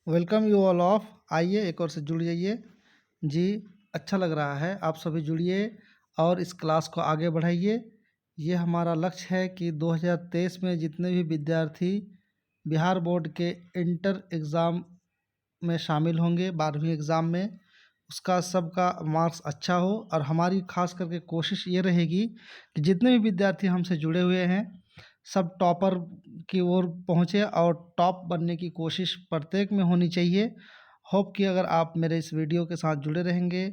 Welcome you all of. आइए एक और से जुड़ जाइए जी। अच्छा लग रहा है, आप सभी जुड़िए और इस क्लास को आगे बढ़ाइए। ये हमारा लक्ष्य है कि 2023 में जितने भी विद्यार्थी बिहार बोर्ड के इंटर एग्ज़ाम में शामिल होंगे, 12वीं एग्ज़ाम में, उसका सबका मार्क्स अच्छा हो। और हमारी खास करके कोशिश ये रहेगी कि जितने भी विद्यार्थी हमसे जुड़े हुए हैं सब टॉपर की ओर पहुँचे और टॉप बनने की कोशिश प्रत्येक में होनी चाहिए। होप कि अगर आप मेरे इस वीडियो के साथ जुड़े रहेंगे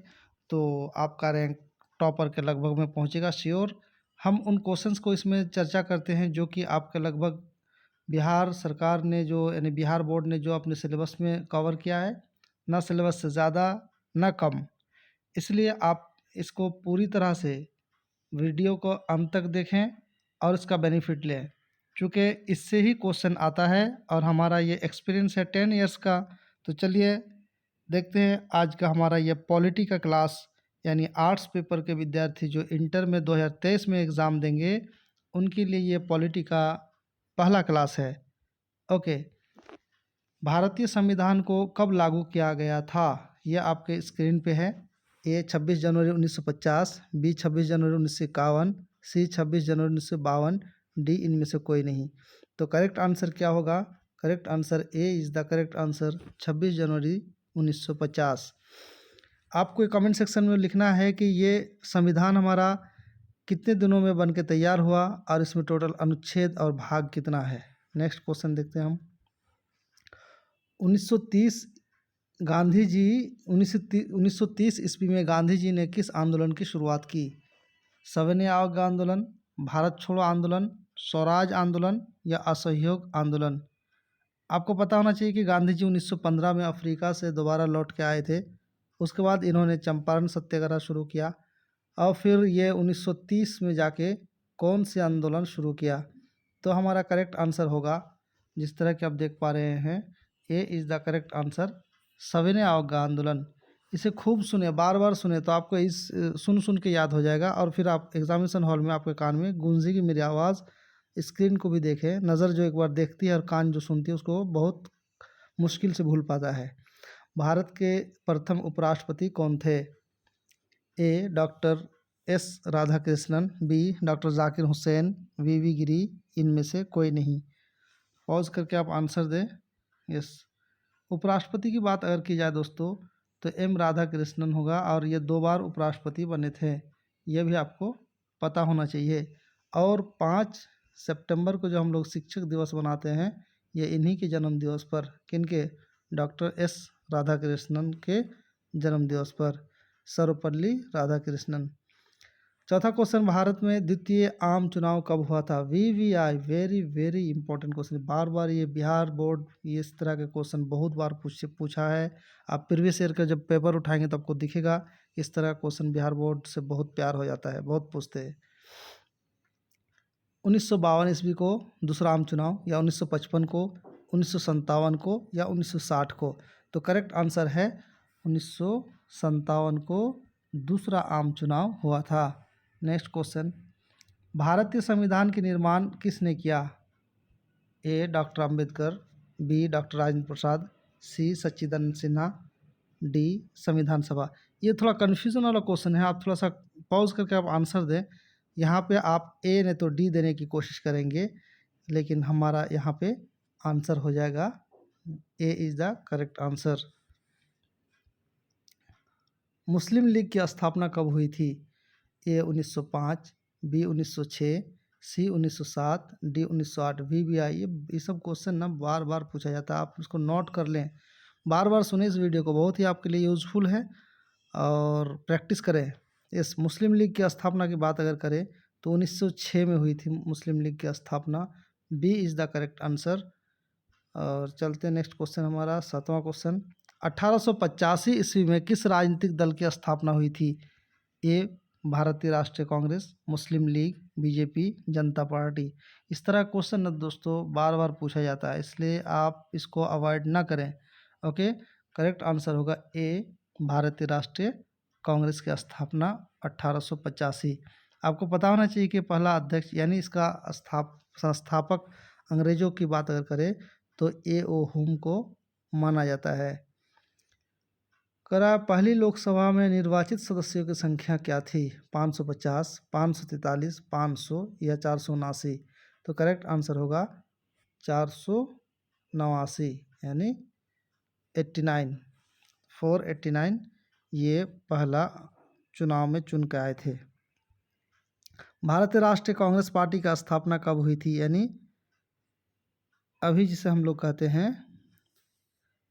तो आपका रैंक टॉपर के लगभग में पहुँचेगा श्योर। हम उन क्वेश्चंस को इसमें चर्चा करते हैं जो कि आपके लगभग बिहार सरकार ने जो यानी बिहार बोर्ड ने जो अपने सिलेबस में कवर किया है, ना सिलेबस से ज़्यादा ना कम। इसलिए आप इसको पूरी तरह से वीडियो को अंत तक देखें और इसका बेनिफिट लें, क्योंकि इससे ही क्वेश्चन आता है और हमारा ये एक्सपीरियंस है 10 इयर्स का। तो चलिए देखते हैं आज का हमारा ये पॉलिटी का क्लास, यानी आर्ट्स पेपर के विद्यार्थी जो इंटर में 2023 में एग्ज़ाम देंगे उनके लिए ये पॉलिटी का पहला क्लास है। ओके, भारतीय संविधान को कब लागू किया गया था? ये आपके स्क्रीन पे है। ए 26 जनवरी 1950, बी 26 जनवरी 1951, सी 26 जनवरी 1952, डी इनमें से कोई नहीं। तो करेक्ट आंसर क्या होगा? Correct answer A is the correct answer, 26 जनवरी 1950। आपको कमेंट सेक्शन में लिखना है कि ये संविधान हमारा कितने दिनों में बन के तैयार हुआ और इसमें टोटल अनुच्छेद और भाग कितना है। नेक्स्ट क्वेश्चन देखते हैं हम। 1930 गांधी जी 1930 ईस्वी में गांधी जी ने किस आंदोलन की शुरुआत की? सविनय अवज्ञा आंदोलन, भारत छोड़ो आंदोलन, स्वराज आंदोलन या असहयोग आंदोलन? आपको पता होना चाहिए कि गांधी जी 1915 में अफ्रीका से दोबारा लौट के आए थे। उसके बाद इन्होंने चंपारण सत्याग्रह शुरू किया और फिर ये 1930 में जाके कौन से आंदोलन शुरू किया? तो हमारा करेक्ट आंसर होगा, जिस तरह कि आप देख पा रहे हैं, A is the correct answer, सविनय अवज्ञा आंदोलन। इसे खूब सुने, बार बार सुने तो आपको इस सुन सुन के याद हो जाएगा और फिर आप एग्जामिनेशन हॉल में आपके कान में गूंजेगी मेरी आवाज़। स्क्रीन को भी देखें, नज़र जो एक बार देखती है और कान जो सुनती है उसको बहुत मुश्किल से भूल पाता है। भारत के प्रथम उपराष्ट्रपति कौन थे? A doctor S Radhakrishnan, B doctor Zakir Hussain, V Giri, इनमें से कोई नहीं। पॉज करके आप आंसर दें। यस, उपराष्ट्रपति की बात अगर की जाए दोस्तों तो एम राधाकृष्णन होगा और ये 2 बार उपराष्ट्रपति बने थे, ये भी आपको पता होना चाहिए। और 5 सितंबर को जो हम लोग शिक्षक दिवस मनाते हैं, ये इन्हीं के जन्म दिवस पर, किनके? डॉक्टर एस राधाकृष्णन के जन्म दिवस पर, सर्वपल्ली राधाकृष्णन। चौथा क्वेश्चन, भारत में द्वितीय आम चुनाव कब हुआ था? VVI, very very important question. बार बार ये बिहार बोर्ड ये इस तरह के क्वेश्चन बहुत बार पूछा है। आप प्रीवियस ईयर का जब पेपर उठाएंगे तो आपको दिखेगा इस तरह का क्वेश्चन बिहार बोर्ड से बहुत प्यार हो जाता है, बहुत पूछते हैं। 1952 ईस्वी को दूसरा आम चुनाव, या 1955 को, 1957 को, या 1960 को? तो करेक्ट आंसर है 1957 को दूसरा आम चुनाव हुआ था। नेक्स्ट क्वेश्चन, भारतीय संविधान के निर्माण किसने किया? A doctor Ambedkar, B doctor Rajendra Prasad, C Sachchidanand Sinha, D संविधान सभा। ये थोड़ा कन्फ्यूजन वाला क्वेश्चन है, आप थोड़ा सा पॉज करके आप आंसर दें। यहाँ पे आप ए नहीं तो डी देने की कोशिश करेंगे, लेकिन हमारा यहाँ पे आंसर हो जाएगा A is the correct answer. मुस्लिम लीग की स्थापना कब हुई थी? ए 1905, बी 1906, सी 1907, डी 1908। VVI, ये सब क्वेश्चन ना बार बार पूछा जाता है, आप इसको नोट कर लें, बार बार सुने इस वीडियो को, बहुत ही आपके लिए यूज़फुल है और प्रैक्टिस करें। इस मुस्लिम लीग की स्थापना की बात अगर करें तो 1906 में हुई थी मुस्लिम लीग की स्थापना। B is the correct answer. और चलते हैं नेक्स्ट क्वेश्चन, हमारा 7वां क्वेश्चन, 1885 ईस्वी में किस राजनीतिक दल की स्थापना हुई थी? ए भारतीय राष्ट्रीय कांग्रेस, मुस्लिम लीग, बीजेपी, जनता पार्टी। इस तरह क्वेश्चन न दोस्तों बार बार पूछा जाता है, इसलिए आप इसको अवॉइड ना करें। ओके, करेक्ट आंसर होगा ए भारतीय राष्ट्रीय कांग्रेस की स्थापना 1885। आपको पता होना चाहिए कि पहला अध्यक्ष यानी इसका संस्थापक अंग्रेजों की बात अगर करें तो ए ओ हुम को माना जाता है। करा पहली लोकसभा में निर्वाचित सदस्यों की संख्या क्या थी? 550, 543, 500 या 479? तो करेक्ट आंसर होगा 489 यानी 89, 489 ये पहला चुनाव में चुन के आए थे। भारतीय राष्ट्रीय कांग्रेस पार्टी का स्थापना कब हुई थी? यानी अभी जिसे हम लोग कहते हैं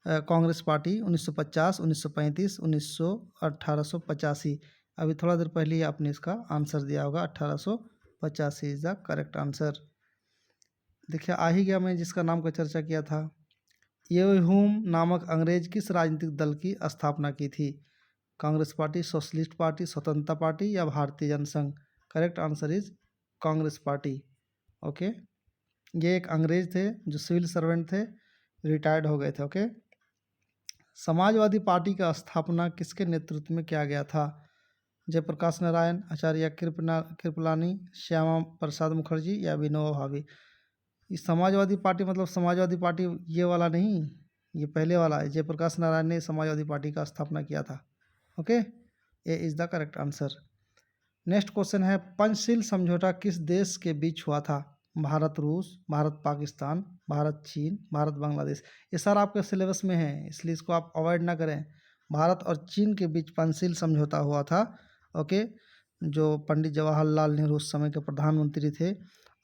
कांग्रेस पार्टी 1950, 1935, 1900, 1885। अभी थोड़ा देर पहले ही आपने इसका आंसर दिया होगा, 1885 इज द करेक्ट आंसर। देखिए आ ही गया, मैं जिसका नाम का चर्चा किया था। ह्यूम नामक अंग्रेज किस राजनीतिक दल की स्थापना की थी? कांग्रेस पार्टी, सोशलिस्ट पार्टी, स्वतंत्रता पार्टी या Bharatiya Jana Sangh? Correct answer is Congress Party. Okay, ये एक अंग्रेज थे जो सिविल सर्वेंट थे, रिटायर्ड हो गए थे। ओके, समाजवादी पार्टी का स्थापना किसके नेतृत्व में किया गया था? जयप्रकाश नारायण, आचार्य कृपलानी, श्यामा प्रसाद मुखर्जी या विनोबा भावे? इस समाजवादी पार्टी मतलब समाजवादी पार्टी ये वाला नहीं, ये पहले वाला है। जयप्रकाश नारायण ने समाजवादी पार्टी का स्थापना किया था। Okay, A is the correct answer. Next question है, पंचशील समझौता किस देश के बीच हुआ था? भारत रूस, भारत पाकिस्तान, भारत चीन, भारत बांग्लादेश? ये सारा आपके सिलेबस में है, इसलिए इसको आप अवॉइड ना करें। भारत और चीन के बीच पंचशील समझौता हुआ था। ओके, जो पंडित जवाहरलाल नेहरू उस समय के प्रधानमंत्री थे,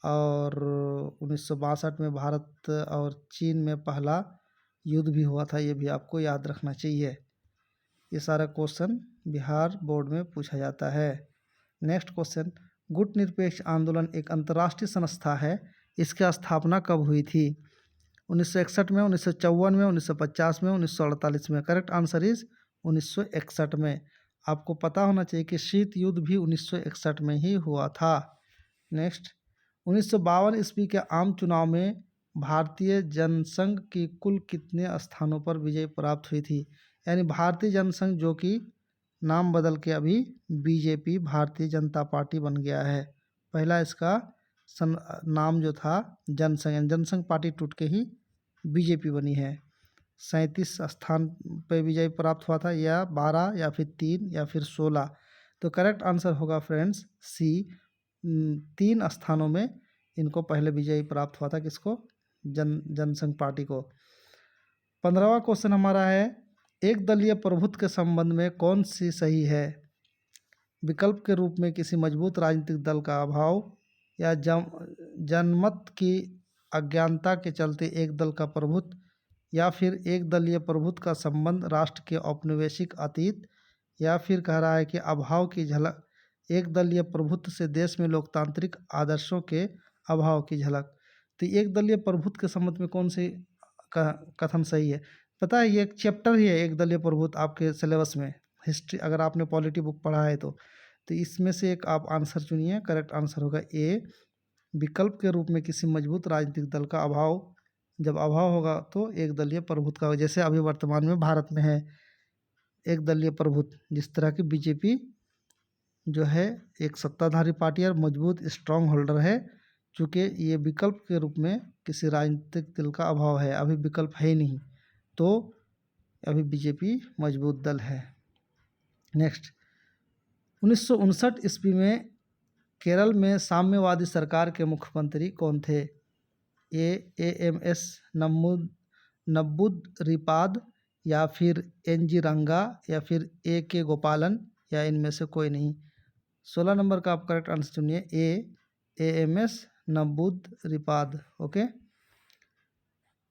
और 1962 में भारत और चीन में पहला युद्ध भी हुआ था, ये भी आपको याद रखना चाहिए। ये सारा क्वेश्चन बिहार बोर्ड में पूछा जाता है। नेक्स्ट क्वेश्चन, गुट निरपेक्ष आंदोलन एक अंतर्राष्ट्रीय संस्था है, इसकी स्थापना कब हुई थी? 1961 में, 1954 में, 1950 में, 1948 में? करेक्ट आंसर इज 1961 में। आपको पता होना चाहिए कि शीत युद्ध भी 1961 में ही हुआ था। नेक्स्ट, 1952 ईस्वी के आम चुनाव में भारतीय जनसंघ की कुल कितने स्थानों पर विजय प्राप्त हुई थी? यानी भारतीय जनसंघ जो कि नाम बदल के अभी बीजेपी भारतीय जनता पार्टी बन गया है। पहला इसका नाम जो था जनसंघ, जनसंघ पार्टी टूट के ही बीजेपी बनी है। 37 स्थान पर विजय प्राप्त हुआ था, या 12 या फिर 3 या फिर 16? तो करेक्ट आंसर होगा फ्रेंड्स सी, 3 स्थानों में इनको पहले विजय प्राप्त हुआ था। किसको? जनसंघ पार्टी को। 15वां क्वेश्चन हमारा है, एक दलीय प्रभुत्व के संबंध में कौन सी सही है? विकल्प के रूप में किसी मजबूत राजनीतिक दल का अभाव, या जनमत की अज्ञानता के चलते एक दल का प्रभुत्व, या फिर एक दलीय प्रभुत्व का संबंध राष्ट्र के औपनिवेशिक अतीत, या फिर कह रहा है कि अभाव की झलक, एक दलीय प्रभुत्व से देश में लोकतांत्रिक आदर्शों के अभाव की झलक। तो एक दलीय प्रभुत्व के संबंध में कौन सी कथन सही है? पता है ये एक चैप्टर ही है एक दलीय प्रभुत्व आपके सिलेबस में, हिस्ट्री, अगर आपने पॉलिटी बुक पढ़ा है तो इसमें से एक आप आंसर चुनिए। करेक्ट आंसर होगा ए, विकल्प के रूप में किसी मजबूत राजनीतिक दल का अभाव। जब अभाव होगा तो एक दलीय प्रभुत्व का, जैसे अभी वर्तमान में भारत में है एक दलीय प्रभुत्व, जिस तरह की बीजेपी जो है एक सत्ताधारी पार्टी और मजबूत स्ट्रांग होल्डर है, चूँकि ये विकल्प के रूप में किसी राजनीतिक दल का अभाव है, अभी विकल्प है ही नहीं, तो अभी बीजेपी मजबूत दल है। नेक्स्ट, 1959 ईस्वी में केरल में साम्यवादी सरकार के मुख्यमंत्री कौन थे? एएमएस नंबूदरीपाद, या फिर एनजी रंगा, या फिर के गोपालन, या इनमें से कोई नहीं? 16 नंबर का आप करेक्ट आंसर चुनिए, एएमएस नंबूदरीपाद। ओके,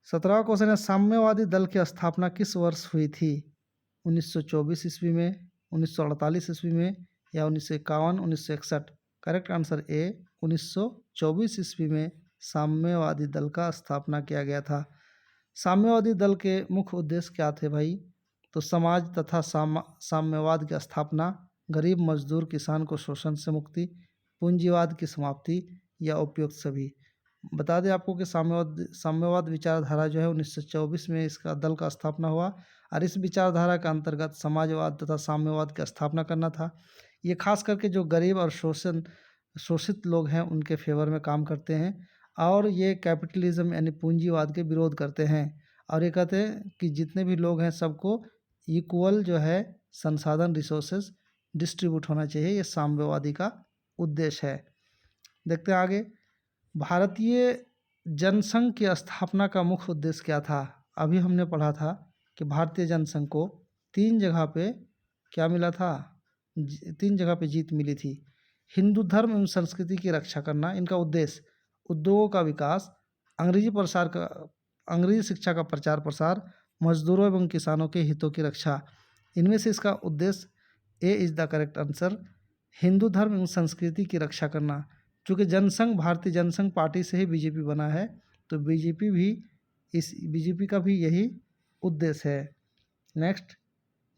17वां क्वेश्चन है, साम्यवादी दल की स्थापना किस वर्ष हुई थी? 1924 ईस्वी में, 1948 ईस्वी में, या 1951, 1961? करेक्ट आंसर ए, 1924 ईस्वी में साम्यवादी दल का स्थापना किया गया था। साम्यवादी दल के मुख्य उद्देश्य क्या थे भाई? तो समाज तथा साम्यवाद की स्थापना, गरीब मजदूर किसान को शोषण से मुक्ति, पूंजीवाद की समाप्ति, या उपयुक्त सभी? बता दें आपको कि साम्यवाद विचारधारा जो है 1924 में इसका दल का स्थापना हुआ, और इस विचारधारा के अंतर्गत समाजवाद तथा साम्यवाद की स्थापना करना था। ये खास करके जो गरीब और शोषित लोग हैं उनके फेवर में काम करते हैं, और ये कैपिटलिज्म यानी पूंजीवाद के विरोध करते हैं, और ये कहते हैं कि जितने भी लोग हैं सबको इक्वल जो है संसाधन रिसोर्सेज डिस्ट्रीब्यूट होना चाहिए, ये साम्यवादी का उद्देश्य है। देखते हैं आगे, भारतीय जनसंघ की स्थापना का मुख्य उद्देश्य क्या था। अभी हमने पढ़ा था कि भारतीय जनसंघ को 3 जगह पे क्या मिला था, 3 जगह पे जीत मिली थी। हिंदू धर्म एवं संस्कृति की रक्षा करना इनका उद्देश्य, उद्योगों का विकास, अंग्रेजी शिक्षा का प्रचार प्रसार, मजदूरों एवं किसानों के हितों की रक्षा। इनमें से इसका उद्देश्य A is the correct answer, Hindu धर्म एवं संस्कृति की रक्षा करना। चूँकि जनसंघ भारतीय जनसंघ पार्टी से ही बीजेपी बना है, तो बीजेपी का भी यही उद्देश्य है। नेक्स्ट,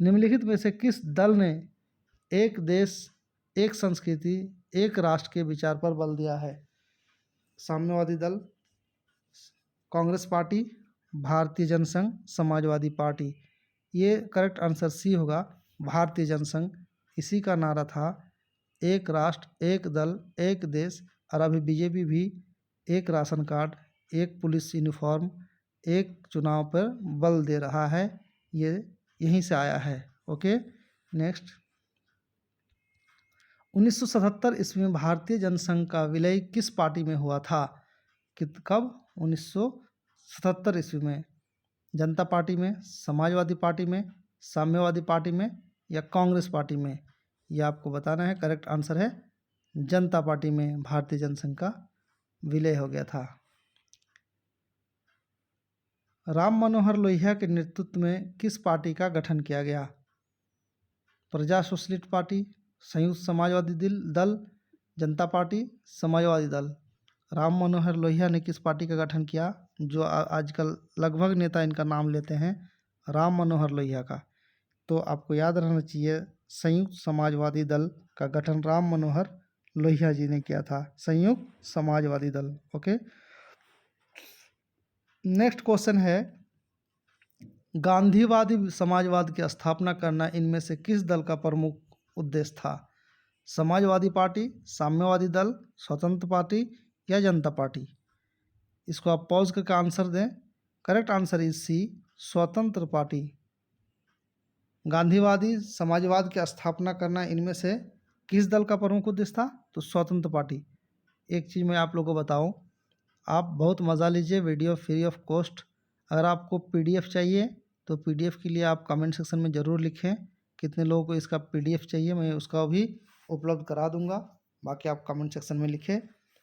निम्नलिखित में से किस दल ने एक देश एक संस्कृति एक राष्ट्र के विचार पर बल दिया है। साम्यवादी दल, कांग्रेस पार्टी, भारतीय जनसंघ, समाजवादी पार्टी। ये करेक्ट आंसर सी होगा, भारतीय जनसंघ। इसी का नारा था एक राष्ट्र एक दल एक देश, और अभी बीजेपी भी एक राशन कार्ड, एक पुलिस यूनिफॉर्म, एक चुनाव पर बल दे रहा है। ये यहीं से आया है। ओके, नेक्स्ट, 1977 ईस्वी में भारतीय जनसंघ का विलय किस पार्टी में हुआ था। कब, 1977 ईस्वी में। जनता पार्टी में, समाजवादी पार्टी में, साम्यवादी पार्टी में या कांग्रेस पार्टी में, यह आपको बताना है। करेक्ट आंसर है जनता पार्टी में भारतीय जनसंघ का विलय हो गया था। राम मनोहर लोहिया के नेतृत्व में किस पार्टी का गठन किया गया। प्रजा सोशलिस्ट पार्टी, संयुक्त समाजवादी दल, जनता पार्टी, समाजवादी दल। राम मनोहर लोहिया ने किस पार्टी का गठन किया, जो आजकल लगभग नेता इनका नाम लेते हैं, राम मनोहर लोहिया का। तो आपको याद रहना चाहिए, संयुक्त समाजवादी दल का गठन राम मनोहर लोहिया जी ने किया था, संयुक्त समाजवादी दल। ओके, नेक्स्ट क्वेश्चन है, गांधीवादी समाजवाद की स्थापना करना इनमें से किस दल का प्रमुख उद्देश्य था। समाजवादी पार्टी, साम्यवादी दल, स्वतंत्र पार्टी या जनता पार्टी। इसको आप पॉज करके आंसर दें। करेक्ट आंसर इज सी, स्वतंत्र पार्टी। गांधीवादी समाजवाद की स्थापना करना इनमें से किस दल का प्रमुख उद्देश्य था, तो स्वतंत्र पार्टी। एक चीज़ मैं आप लोगों को बताऊं, आप बहुत मज़ा लीजिए, वीडियो फ्री ऑफ कॉस्ट। अगर आपको पीडीएफ चाहिए तो पीडीएफ के लिए आप कमेंट सेक्शन में ज़रूर लिखें कितने लोगों को इसका पीडीएफ चाहिए, मैं उसका भी उपलब्ध करा दूंगा। बाकी आप कमेंट सेक्शन में लिखें,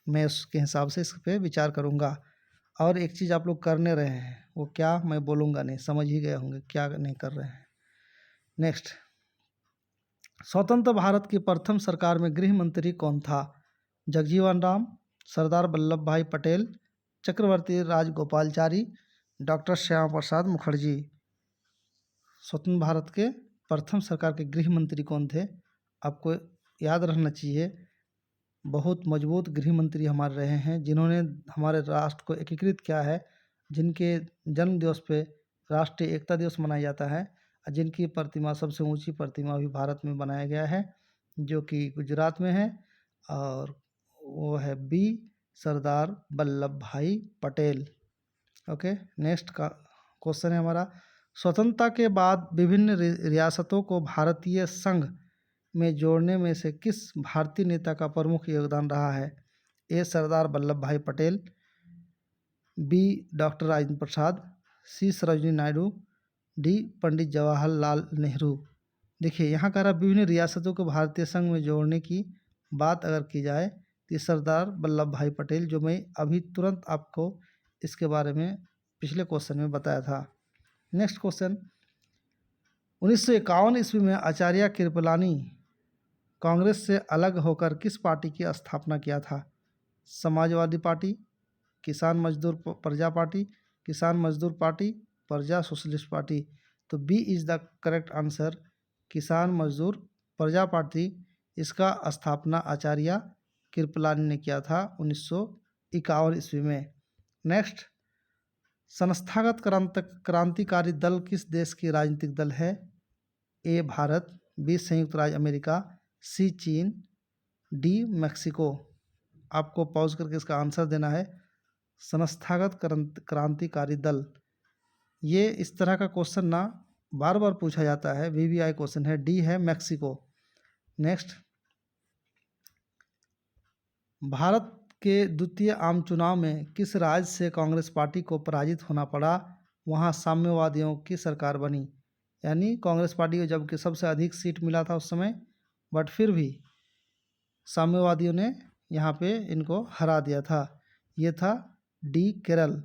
मैं उसके हिसाब से इस पर विचार करूंगा। और एक चीज़ आप लोग करने रहे हैं, वो क्या मैं बोलूँगा नहीं, समझ ही गए होंगे क्या नहीं कर रहे हैं। नेक्स्ट, स्वतंत्र भारत की प्रथम सरकार में गृह मंत्री कौन था। जगजीवन राम, सरदार वल्लभ भाई पटेल, चक्रवर्ती राजगोपालचारी, डॉक्टर श्यामा प्रसाद मुखर्जी। स्वतंत्र भारत के प्रथम सरकार के गृह मंत्री कौन थे, आपको याद रहना चाहिए। बहुत मजबूत गृह मंत्री हमारे रहे हैं, जिन्होंने हमारे राष्ट्र को एकीकृत किया है, जिनके जन्म दिवस पे राष्ट्रीय एकता दिवस मनाया जाता है, जिनकी प्रतिमा सबसे ऊंची प्रतिमा भी भारत में बनाया गया है, जो कि गुजरात में है, और वो है बी सरदार वल्लभ भाई पटेल। ओके, नेक्स्ट का क्वेश्चन है हमारा, स्वतंत्रता के बाद विभिन्न रियासतों को भारतीय संघ में जोड़ने में से किस भारतीय नेता का प्रमुख योगदान रहा है। ए सरदार वल्लभ भाई पटेल, बी डॉक्टर राजेंद्र प्रसाद, सी सरोजिनी नायडू, डी पंडित जवाहरलाल नेहरू। देखिए यहाँ कह रहा विभिन्न रियासतों को भारतीय संघ में जोड़ने की बात अगर की जाए तो सरदार वल्लभ भाई पटेल, जो मैं अभी तुरंत आपको इसके बारे में पिछले क्वेश्चन में बताया था। नेक्स्ट क्वेश्चन, 1951 ईस्वी में आचार्य कृपलानी कांग्रेस से अलग होकर किस पार्टी की स्थापना किया था। समाजवादी पार्टी, किसान मजदूर प्रजा पार्टी, किसान मजदूर पार्टी, प्रजा सोशलिस्ट पार्टी। तो B is the correct answer, Kisan Mazdoor प्रजा पार्टी। इसका स्थापना आचार्य कृपलानी ने किया था 1951 ईस्वी में। नेक्स्ट, संस्थागत क्रांतिकारी दल किस देश की राजनीतिक दल है। ए भारत, बी संयुक्त राज्य अमेरिका, सी चीन, डी मैक्सिको। आपको पॉज करके इसका आंसर देना है। संस्थागत क्रांतिकारी दल ये इस तरह का क्वेश्चन ना बार बार पूछा जाता है, वीवीआई क्वेश्चन है। डी है मैक्सिको। नेक्स्ट, भारत के द्वितीय आम चुनाव में किस राज्य से कांग्रेस पार्टी को पराजित होना पड़ा, वहां साम्यवादियों की सरकार बनी। यानी कांग्रेस पार्टी को जबकि सबसे अधिक सीट मिला था उस समय, बट फिर भी साम्यवादियों ने यहाँ पे इनको हरा दिया था। ये था डी केरल।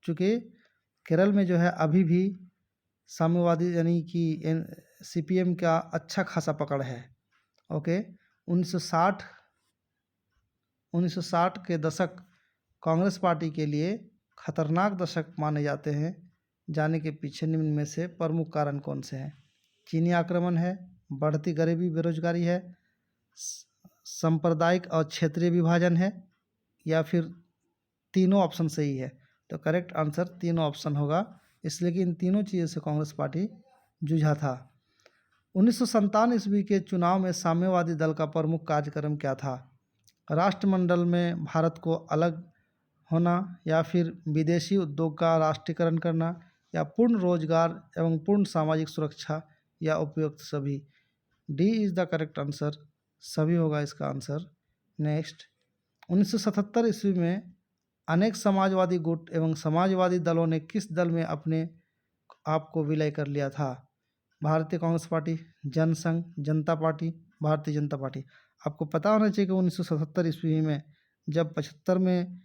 चूँकि केरल में जो है अभी भी साम्यवादी यानी कि सीपीएम का अच्छा खासा पकड़ है। ओके, 1960 के दशक कांग्रेस पार्टी के लिए खतरनाक दशक माने जाते हैं। जाने के पीछे निम्न में से प्रमुख कारण कौन से हैं। चीनी आक्रमण है, बढ़ती गरीबी बेरोजगारी है, सांप्रदायिक और क्षेत्रीय विभाजन है, या फिर तीनों ऑप्शन सही है। तो करेक्ट आंसर तीनों ऑप्शन होगा, इसलिए कि इन तीनों चीज़ों से कांग्रेस पार्टी जूझा था। 1957 ईस्वी के चुनाव में साम्यवादी दल का प्रमुख कार्यक्रम क्या था। राष्ट्रमंडल में भारत को अलग होना, या फिर विदेशी उद्योग का राष्ट्रीयकरण करना, या पूर्ण रोजगार एवं पूर्ण सामाजिक सुरक्षा, या उपयुक्त सभी। D is the correct answer, सभी होगा इसका आंसर। नेक्स्ट, 1977 ईस्वी में अनेक समाजवादी गुट एवं समाजवादी दलों ने किस दल में अपने आप को विलय कर लिया था। भारतीय कांग्रेस पार्टी, जनसंघ, जनता पार्टी, भारतीय जनता पार्टी। आपको पता होना चाहिए कि 1977 ईस्वी में जब 75 में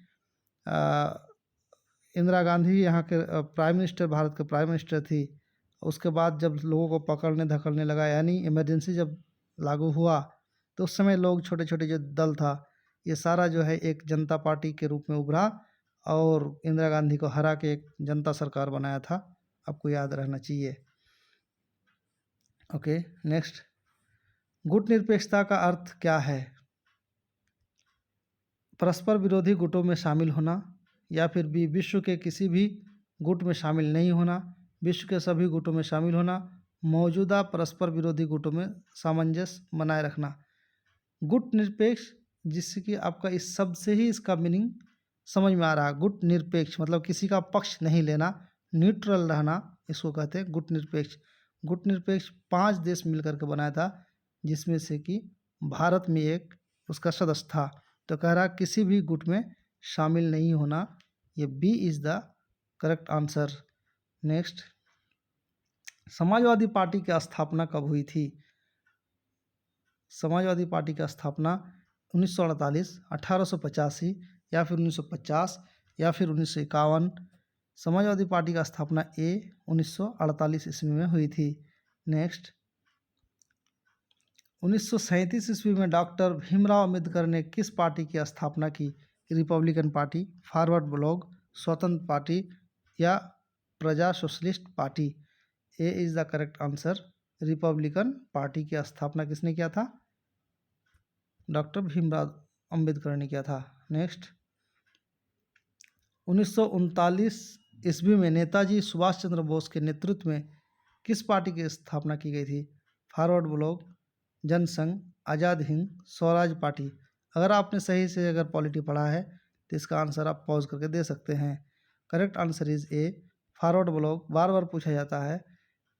इंदिरा गांधी यहाँ के प्राइम मिनिस्टर, भारत के प्राइम मिनिस्टर थी, उसके बाद जब लोगों को पकड़ने धकड़ने लगा, यानी इमरजेंसी जब लागू हुआ, तो उस समय लोग छोटे छोटे जो दल था ये सारा जो है एक जनता पार्टी के रूप में उभरा और इंदिरा गांधी को हरा के एक जनता सरकार बनाया था। आपको याद रहना चाहिए। ओके, नेक्स्ट, गुट निरपेक्षता का अर्थ क्या है। परस्पर विरोधी गुटों में शामिल होना, या फिर बी विश्व के किसी भी गुट में शामिल नहीं होना, विश्व के सभी गुटों में शामिल होना, मौजूदा परस्पर विरोधी गुटों में सामंजस्य बनाए रखना। गुट निरपेक्ष, जिससे कि आपका इस शब्द से ही इसका मीनिंग समझ में आ रहा है। गुट निरपेक्ष मतलब किसी का पक्ष नहीं लेना, न्यूट्रल रहना, इसको कहते हैं गुट निरपेक्ष। गुट निरपेक्ष 5 देश मिलकर के बनाया था, जिसमें से कि भारत में एक उसका सदस्य था। तो कह रहा किसी भी गुट में शामिल नहीं होना, ये B is the correct answer. Next, Samajwadi Party की स्थापना कब हुई थी। समाजवादी पार्टी की स्थापना 1948, 1885, या फिर 1950, या फिर 1951। समाजवादी पार्टी का स्थापना 1948 ईस्वी में हुई थी। नेक्स्ट, 1937 ईस्वी में डॉक्टर भीमराव अंबेडकर ने किस पार्टी की स्थापना की। रिपब्लिकन पार्टी, फॉरवर्ड ब्लॉक, स्वतंत्र पार्टी, या प्रजा Socialist party. A is the correct answer, Republican party की स्थापना किसने किया था, डॉक्टर भीमराव अंबेडकर ने किया था। नेक्स्ट, 1939 ईस्वी में नेताजी सुभाष चंद्र बोस के नेतृत्व में किस पार्टी की स्थापना की गई थी। Forward block, Jansangh, Azad Hind, Swaraj party. अगर आपने सही से अगर पॉलिटी पढ़ा है तो इसका आंसर आप पॉज करके दे सकते हैं। Correct answer is A, Forward Bloc. बार बार पूछा जाता है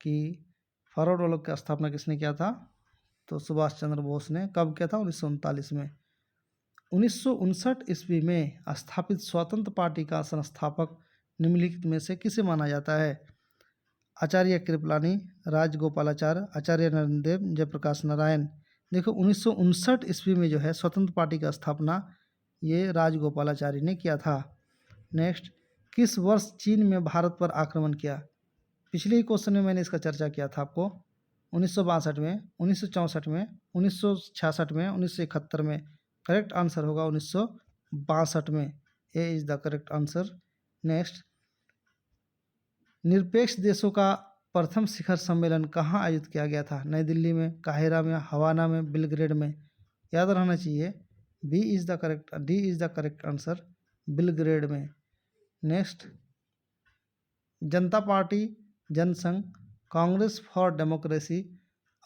कि फॉरवर्ड ब्लॉक की स्थापना किसने किया था, तो सुभाष चंद्र बोस ने। कब किया था, 1939 में। 1959 ईस्वी में स्थापित स्वतंत्र पार्टी का संस्थापक निम्नलिखित में से किसे माना जाता है। आचार्य कृपलानी, राजगोपालाचार्य, आचार्य नरेंद्र देव, जयप्रकाश नारायण। देखो 1959 ईस्वी में जो है स्वतंत्र पार्टी का स्थापना ये राजगोपालाचार्य ने किया था। नेक्स्ट, किस वर्ष चीन में भारत पर आक्रमण किया। पिछले ही क्वेश्चन में मैंने इसका चर्चा किया था आपको। 1962 में, 1964 में, 1966 में, 1971 में। करेक्ट आंसर होगा 1962 में। A is the correct answer. Next, निरपेक्ष देशों का प्रथम शिखर सम्मेलन कहाँ आयोजित किया गया था। नई दिल्ली में, काहिरा में, हवाना में, बेलग्रेड में। याद रहना चाहिए, D is the correct answer, Belgrade में। नेक्स्ट, जनता पार्टी, जनसंघ, कांग्रेस फॉर डेमोक्रेसी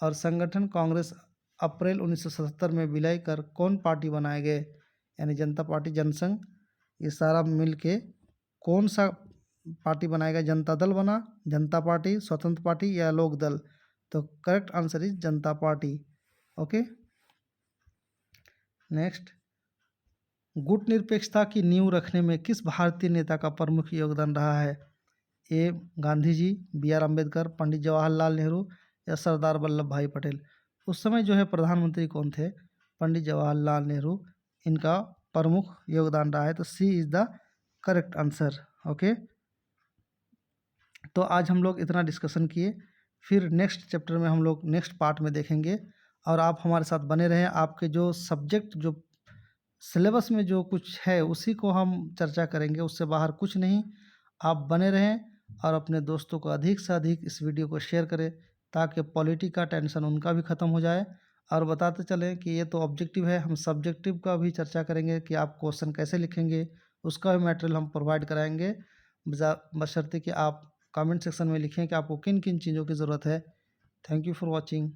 और संगठन कांग्रेस अप्रैल 1977 में विलय कर कौन पार्टी बनाए गए। यानी जनता पार्टी, जनसंघ, ये सारा मिल के कौन सा पार्टी बनाएगा? जनता दल बना, जनता पार्टी, स्वतंत्र पार्टी या लोक दल? तो correct answer is Janata party. Okay, next, गुट निरपेक्षता की नींव रखने में किस भारतीय नेता का प्रमुख योगदान रहा है? ए गांधी जी, बी आर अम्बेडकर, पंडित जवाहरलाल नेहरू या सरदार वल्लभ भाई पटेल? उस समय जो है प्रधानमंत्री कौन थे? पंडित जवाहरलाल नेहरू, इनका प्रमुख योगदान रहा है। तो C is the correct answer. Okay, तो आज हम लोग इतना डिस्कशन किए, फिर नेक्स्ट चैप्टर में हम लोग नेक्स्ट पार्ट में देखेंगे। और आप हमारे साथ बने रहें, आपके जो सब्जेक्ट जो सिलेबस में जो कुछ है उसी को हम चर्चा करेंगे, उससे बाहर कुछ नहीं। आप बने रहें और अपने दोस्तों को अधिक से अधिक इस वीडियो को शेयर करें ताकि पॉलिटी का टेंशन उनका भी ख़त्म हो जाए। और बताते चलें कि ये तो ऑब्जेक्टिव है, हम सब्जेक्टिव का भी चर्चा करेंगे कि आप क्वेश्चन कैसे लिखेंगे, उसका भी मटेरियल हम प्रोवाइड कराएंगे, बशर्ते कि आप कमेंट सेक्शन में लिखें कि आपको किन किन चीज़ों की ज़रूरत है। Thank you for watching.